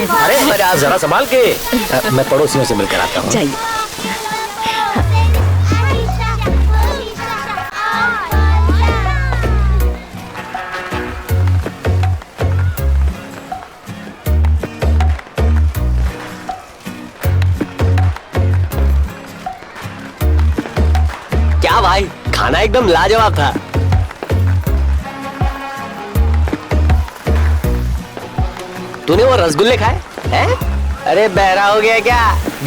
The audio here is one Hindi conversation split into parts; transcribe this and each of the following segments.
अरे आप जरा संभाल के। मैं पड़ोसियों से मिलकर आता हूँ। जाइए। क्या भाई, खाना एकदम लाजवाब था। तूने वो रसगुल्ले खाए हैं? अरे बहरा हो गया क्या?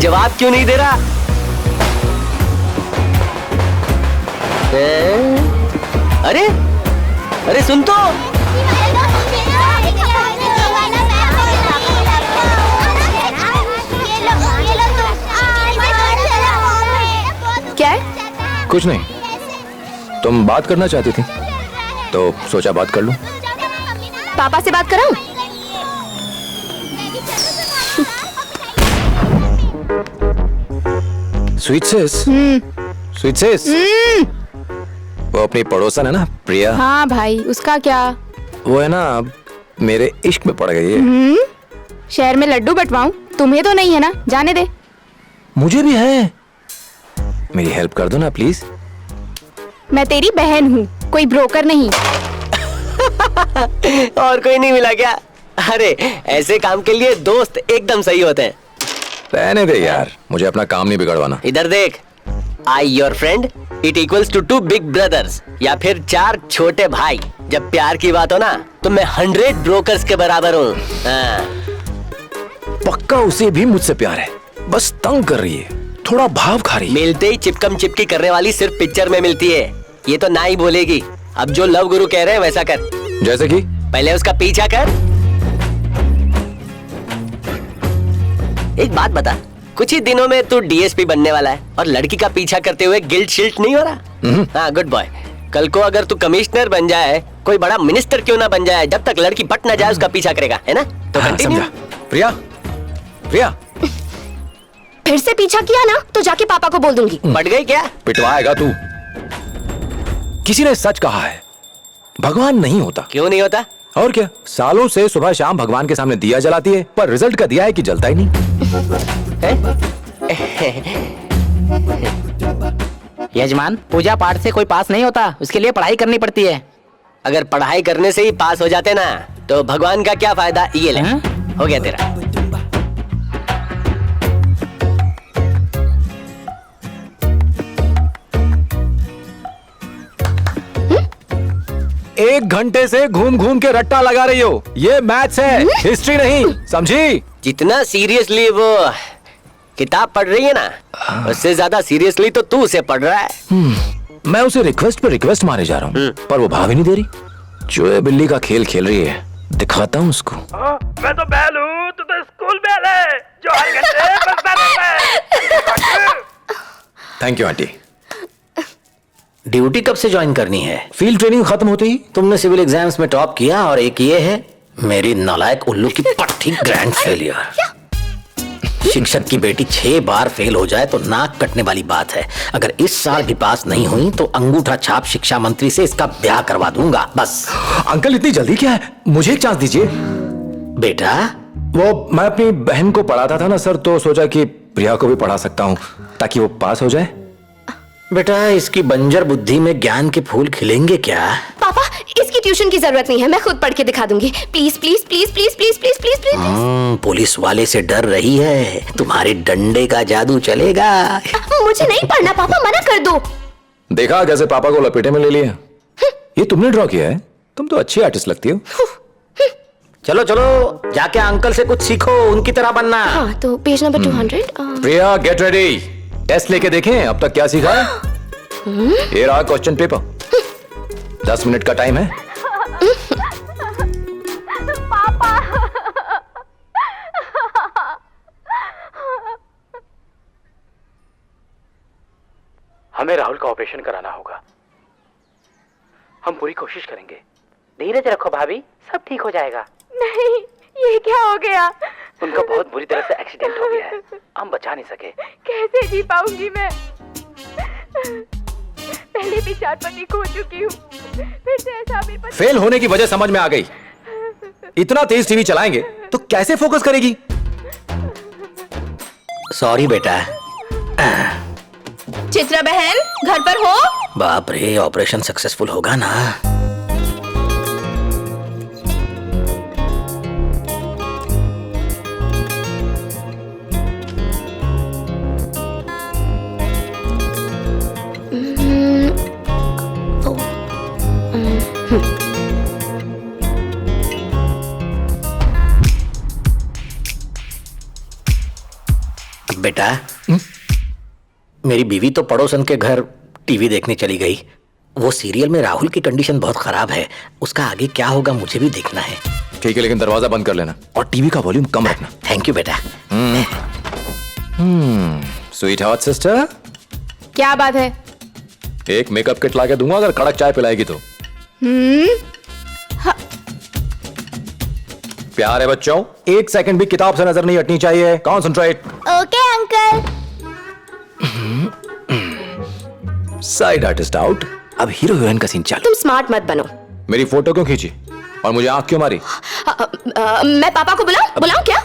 जवाब क्यों नहीं दे रहा? अरे अरे सुन तो। क्या है? कुछ नहीं, तुम बात करना चाहती थी तो सोचा बात कर लूं। पापा से बात कराऊं? स्वीट सेस वो अपनी पड़ोसन है ना प्रिया। हाँ भाई, उसका क्या? वो है ना मेरे इश्क में पड़ गई है। शहर में लड्डू बंटवाऊं? तुम्हें तो नहीं है ना, जाने दे। मुझे भी है, मेरी हेल्प कर दो ना प्लीज। मैं तेरी बहन हूँ, कोई ब्रोकर नहीं। और कोई नहीं मिला क्या? अरे ऐसे काम के लिए दोस्त एकदम सही होते हैं। रहने दे यार, मुझे अपना काम नहीं बिगड़वाना। इधर देख, I your friend it equals to 2 big brothers या फिर 4 छोटे भाई। जब प्यार की बात हो ना तो मैं 100 ब्रोकर्स के बराबर हूँ। पक्का उसे भी मुझसे प्यार है, बस तंग कर रही है, थोड़ा भाव खा रही है। मिलते ही चिपकम चिपकी करने वाली सिर्फ पिक्चर में मिलती है, ये तो ना ही बोलेगी। अब जो लव गुरु कह रहे हैं वैसा कर। जैसे कि पहले उसका पीछा कर। एक बात बता, कुछ ही दिनों में तू डीएसपी बनने वाला है और लड़की का पीछा करते हुए गिल्ट शिल्ट नहीं हो रहा? हाँ गुड बॉय। कल को अगर तू कमिश्नर बन जाए, कोई बड़ा मिनिस्टर क्यों ना बन जाए, जब तक लड़की पट ना जाए उसका पीछा करेगा, है ना? तो कंटिन्यू। प्रिया, प्रिया फिर से पीछा किया ना तो जाके पापा को बोल दूंगी। पट गई क्या? पिटवाएगा तू। किसी ने सच कहा है, भगवान नहीं होता। क्यों नहीं होता? और क्या, सालों से सुबह शाम भगवान के सामने दिया जलाती है, पर रिजल्ट का दिया है कि जलता ही नहीं। यजमान, पूजा पाठ से कोई पास नहीं होता, उसके लिए पढ़ाई करनी पड़ती है। अगर पढ़ाई करने से ही पास हो जाते ना तो भगवान का क्या फायदा? ये ले, हो गया तेरा। 1 घंटे से घूम घूम के रट्टा लगा रही हो, ये मैथ्स है, हिस्ट्री नहीं, समझी? जितना सीरियसली वो किताब पढ़ रही है ना, उससे ज्यादा सीरियसली तो तू उसे पढ़ रहा है। मैं उसे रिक्वेस्ट पे रिक्वेस्ट मारे जा रहा हूँ, पर वो भाव ही नहीं दे रही। चूहे बिल्ली का खेल खेल रही है, दिखाता हूँ उसको। मैं तो बैल हूँ, तू तो स्कूल बैल है जो हर घंटे बजता रहता है। Thank you aunty. ड्यूटी कब से ज्वाइन करनी है? फील्ड ट्रेनिंग खत्म होते ही। तुमने सिविल एग्जाम्स में टॉप किया और एक ये है मेरी नालायक उल्लू की पट्टी ग्रैंड फेलियर। शिक्षक की बेटी 6 बार फेल हो जाए तो नाक कटने वाली बात है। अगर इस साल भी पास नहीं हुई तो अंगूठा छाप शिक्षा मंत्री से इसका ब्याह करवा दूंगा, बस। अंकल इतनी जल्दी क्या है, मुझे एक चांस दीजिए। बेटा, वो मैं अपनी बहन को पढ़ाता था ना सर, तो सोचा कि प्रिया को भी पढ़ा सकता हूँ ताकि वो पास हो जाए। बेटा, इसकी बंजर बुद्धि में ज्ञान के फूल खिलेंगे क्या? पापा, इसकी ट्यूशन की जरूरत नहीं है, मैं खुद पढ़ के दिखा दूंगी। Please please please please please please please please. Police वाले से डर रही है, तुम्हारे डंडे का जादू चलेगा। मुझे नहीं पढ़ना पापा, मना कर दो। देखा कैसे पापा को लपेटे में ले लिया। ये तुमने ड्रॉ किया है? तुम तो अच्छी आर्टिस्ट लगती हो। चलो चलो, जाके अंकल से कुछ सीखो, उनकी तरह बनना। हाँ, तो पेज नंबर 200। प्रिया गेट रेडी, टेस्ट लेके देखें अब तक क्या सीखा है। ये रहा क्वेश्चन पेपर, 10 मिनट का टाइम है। पापा, हमें राहुल का ऑपरेशन कराना होगा। हम पूरी कोशिश करेंगे। धीरज रखो भाभी, सब ठीक हो जाएगा। नहीं, ये क्या हो गया? उनका बहुत बुरी तरह से एक्सीडेंट हो गया है, हम बचा नहीं सके। कैसे जी पाऊंगी मैं? पहले भी 4 पति खो चुकी हूँ, फिर से ऐसा भी। फेल होने की वजह समझ में आ गई। इतना तेज टीवी चलाएंगे तो कैसे फोकस करेगी? सॉरी बेटा। चित्रा बहन घर पर हो? बाप रे, ऑपरेशन सक्सेसफुल होगा ना? बेटा, मेरी बीवी तो पड़ोसन के घर टीवी देखने चली गई। वो सीरियल में राहुल की कंडीशन बहुत खराब है, उसका आगे क्या होगा मुझे भी देखना है। ठीक है, लेकिन दरवाजा बंद कर लेना और टीवी का वॉल्यूम कम रखना। थैंक यू बेटा। स्वीट हार्ट सिस्टर, क्या बात है? एक मेकअप किट ला के दूंगा अगर कड़क चाय पिलाएगी तो। प्यारे बच्चों, 1 सेकंड भी किताब से नजर नहीं हटनी चाहिए। Concentrate. Okay uncle. Side artist out. अब हीरो हीरोइन का सीन चालू। तुम स्मार्ट मत बनो। मेरी फोटो क्यों खींची और मुझे आंख क्यों मारी? मैं पापा को बुलाऊं क्या?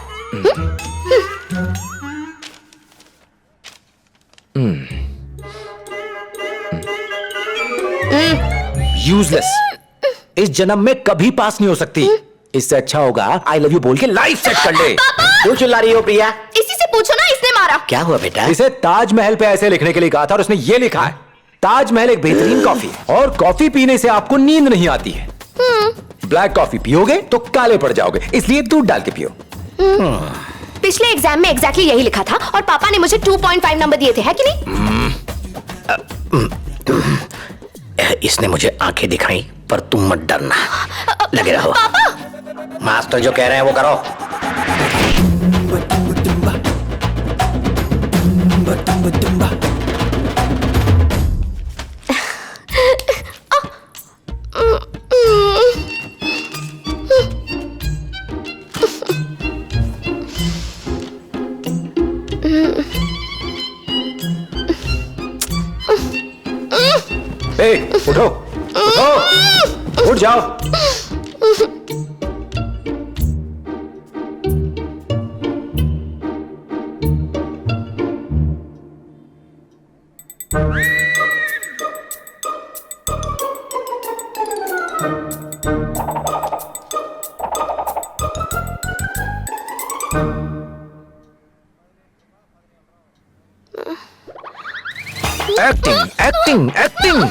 यूजलेस। इस जन्म में कभी पास नहीं हो सकती। इससे अच्छा होगा आई लव यू बोल के लाइफ सेट कर ले। क्यों चिल्ला रही हो प्रिया? इसी से पूछो ना, इसने मारा। क्या हुआ बेटा? इसे ताजमहल पे ऐसे लिखने के लिए कहा था और उसने ये लिखा है, ताजमहल एक बेहतरीन कॉफी है और कॉफी पीने से आपको नींद नहीं आती है। ब्लैक कॉफी पियोगे तो काले पड़ जाओगे, इसलिए दूध डाल के पियो। पिछले एग्जाम में एग्जैक्टली यही लिखा था और पापा ने मुझे 2.5 नंबर दिए थे, है कि नहीं? इसने मुझे आंखें दिखाई, पर तुम मत डरना, लगे रहो। मास्टर जो कह रहे हैं वो करो। उठो उठो, उठ जाओ। एक्टिंग।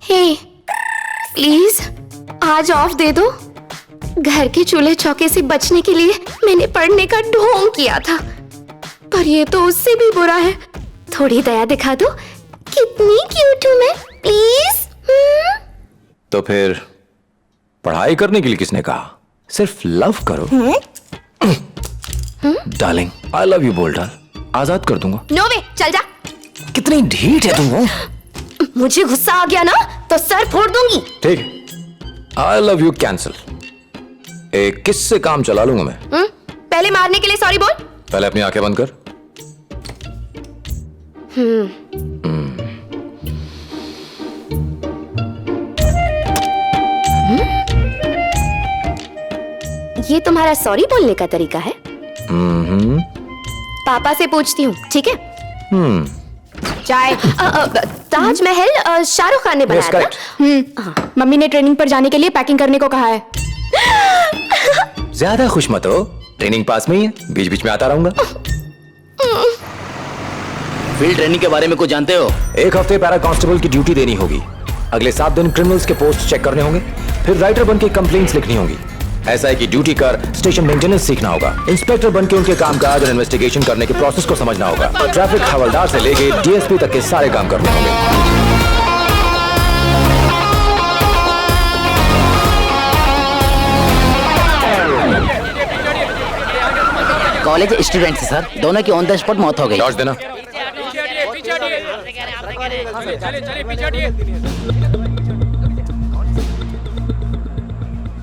हे, प्लीज आज ऑफ दे दो। घर के चूल्हे चौके से बचने के लिए मैंने पढ़ने का ढोंग किया था, पर ये तो उससे भी बुरा है। थोड़ी दया दिखा दो, कितनी क्यूट हूं मैं, प्लीज। तो फिर पढ़ाई करने के लिए किसने कहा? सिर्फ लव करो। डार्लिंग, आई लव यू बोल डाल, आजाद कर दूंगा। नो वे, चल जा। कितनी ढीठ है तुम। मुझे गुस्सा आ गया ना तो सर फोड़ दूंगी। ठीक है, आई लव यू कैंसिल। एक किस से काम चला लूंगा मैं। पहले मारने के लिए सॉरी बोल। पहले अपनी आंखें बंद कर। ये तुम्हारा सॉरी बोलने का तरीका है? पापा से पूछती हूँ, ठीक है? चाय। ताजमहल शाहरुख खान ने बनाया था। मम्मी ने ट्रेनिंग पर जाने के लिए पैकिंग करने को कहा है। ज्यादा खुश मत हो, ट्रेनिंग पास में ही है, बीच बीच में आता रहूंगा। फील्ड ट्रेनिंग के बारे में कुछ जानते हो? 1 हफ्ते पैरा कांस्टेबल की ड्यूटी देनी होगी। अगले 7 दिन क्रिमिनल्स के पोस्ट चेक करने होंगे, फिर राइटर बन के कंप्लेंट्स लिखनी होगी। एसआई की ड्यूटी कर स्टेशन मेंटेनेंस सीखना होगा। इंस्पेक्टर बन के उनके कामकाज और इन्वेस्टिगेशन करने के प्रोसेस को समझना होगा। ट्रैफिक हवलदार से लेके डीएसपी तक के सारे काम करने होंगे। कॉलेज स्टूडेंट से सर, दोनों की ऑन द स्पॉट मौत हो गई। टॉर्च देना।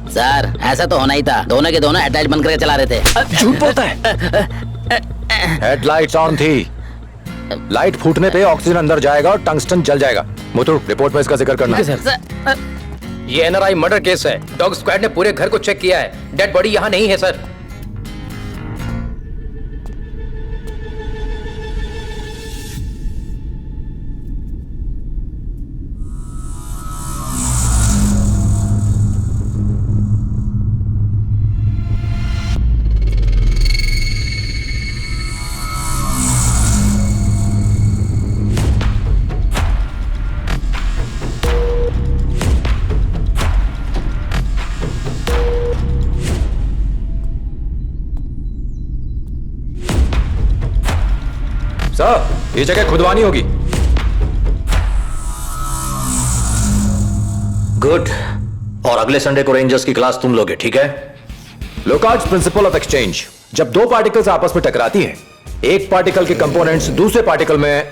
सर ऐसा तो होना ही था, दोनों के दोनों अटैच बंद करके चला रहे थे। झूठ बोलता है। हेडलाइट्स ऑन थी। लाइट फूटने पे ऑक्सीजन अंदर जाएगा और टंगस्टन जल जाएगा। मुथु, रिपोर्ट में इसका जिक्र करना है। ये एनआरआई मर्डर केस है। डॉग स्क्वाड ने पूरे घर को चेक किया है। डेड बॉडी यहाँ नहीं है सर। सर, ये जगह खुदवानी होगी। गुड। और अगले संडे को रेंजर्स की क्लास तुम लोगे, ठीक है? Locard's principle of exchange. जब दो पार्टिकल्स आपस में टकराती हैं, एक पार्टिकल के कंपोनेंट्स दूसरे पार्टिकल में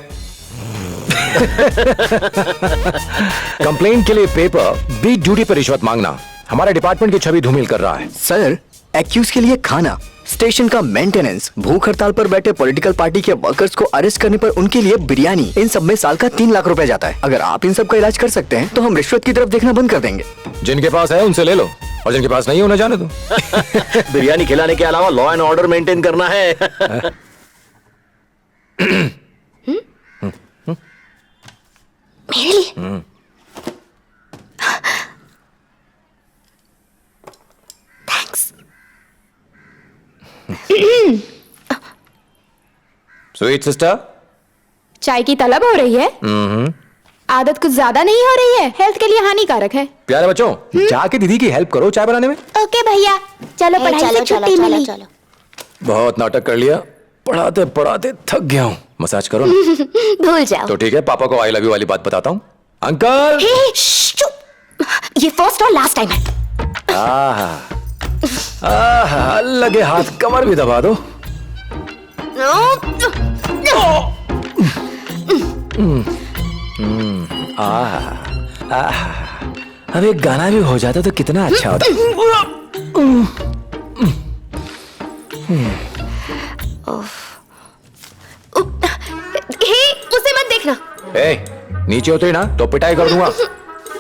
कंप्लेंट के लिए पेपर, बीट ड्यूटी पर रिश्वत मांगना हमारे डिपार्टमेंट की छवि धूमिल कर रहा है। सर, एक्यूज के लिए खाना, स्टेशन का मेंटेनेंस, भूख हड़ताल पर बैठे पॉलिटिकल पार्टी के वर्कर्स को अरेस्ट करने पर उनके लिए बिरयानी, इन सब में साल का 3 लाख रुपए जाता है। अगर आप इन सब का इलाज कर सकते हैं तो हम रिश्वत की तरफ देखना बंद कर देंगे। जिनके पास है उनसे ले लो, और जिनके पास नहीं है उन्हें जाने दो। बिरयानी खिलाने के अलावा लॉ एंड ऑर्डर मेंटेन करना है। मेरे लिए थैंक्स। स्वीट सिस्टर, चाय की तलब हो रही है? आदत कुछ ज्यादा नहीं हो रही है? हेल्थ के लिए हानिकारक है। प्यारे बच्चों, जाके दीदी की हेल्प करो चाय बनाने में। ओके भैया, चलो पढ़ाई से छुट्टी मिली। बहुत नाटक कर लिया, पढ़ाते पढ़ाते थक गया हूँ। मसाज करो ना। भूल जाओ। तो ठीक है, पापा को आई लव यू वाली बात बताता हूँ। अंकल, हे, चुप। ये फर्स्ट और लास्ट टाइम है। आहा, लगे हाथ कमर भी दबा दो। अब एक गाना भी हो जाता तो कितना अच्छा होता। हे, उसे मत देखना। नीचे उतरी ना तो पिटाई कर दूंगा।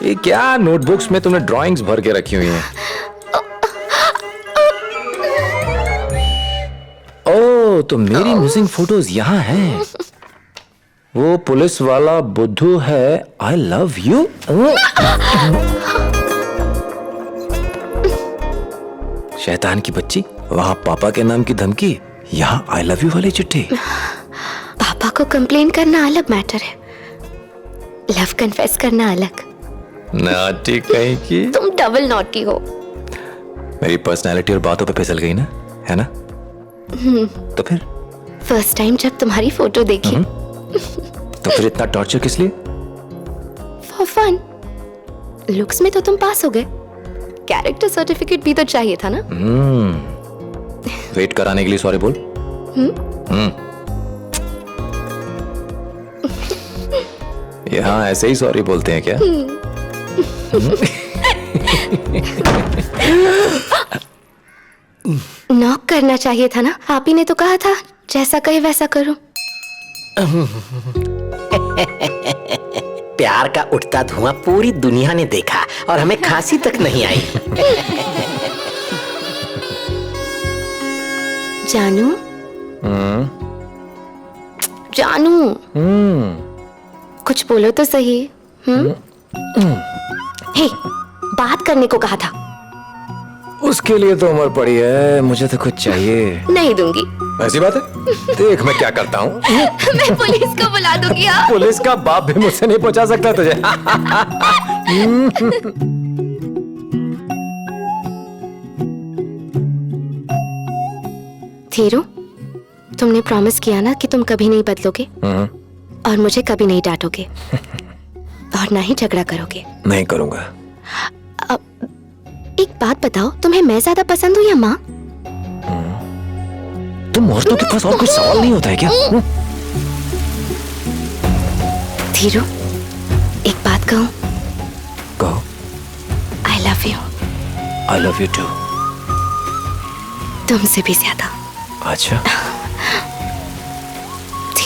ये क्या नोटबुक्स में तुमने ड्राइंग्स भर के रखी हुई हैं? ओह, तो मेरी मिसिंग फोटोज यहाँ हैं। वो पुलिस वाला बुद्धू है आई लव यू। शैतान की बच्ची, वहां पापा के नाम की धमकी, यहाँ आई लव यू वाली चिट्ठी। पापा को कंप्लेन करना अलग मैटर है, लव कन्फेस करना अलग। नाटी कहीं की। तुम डबल नॉटी हो। मेरी पर्सनालिटी और बातों पे फिसल गई ना, है ना? तो फिर फर्स्ट टाइम जब तुम्हारी फोटो देखी। तो फिर इतना टॉर्चर किस लिए? For fun. लुक्स में तो तुम पास हो गए, कैरेक्टर सर्टिफिकेट भी तो चाहिए था ना। वेट कराने के लिए सॉरी बोल। यहाँ ऐसे ही सॉरी बोलते हैं क्या? नॉक करना चाहिए था ना, आप ही ने तो कहा था जैसा कहे वैसा करो। प्यार का उठता धुआं पूरी दुनिया ने देखा और हमें खांसी तक नहीं आई। जानू, जानू, कुछ बोलो तो सही। हे, बात करने को कहा था। उसके लिए तो उम्र पड़ी है, मुझे तो कुछ चाहिए। नहीं दूंगी। ऐसी बात है? देख मैं क्या करता हूँ। मैं पुलिस को बुला दूंगी। हाँ? पुलिस का बाप भी मुझसे नहीं पहुंचा सकता तुझे। धीरू, तुमने प्रॉमिस किया ना कि तुम कभी नहीं बदलोगे और मुझे कभी नहीं डांटोगे और ना ही झगड़ा करोगे। नहीं करूंगा। एक बात बताओ, तुम्हें मैं ज्यादा पसंद हूँ या माँ? तुम औरतों के पास और कोई सवाल नहीं होता है क्या? धीरू, एक बात कहूँ? कहो। I love you. I love you too. तुमसे भी ज्यादा। अच्छा,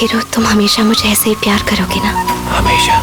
हीरो, तुम हमेशा मुझे ऐसे ही प्यार करोगे ना? हमेशा।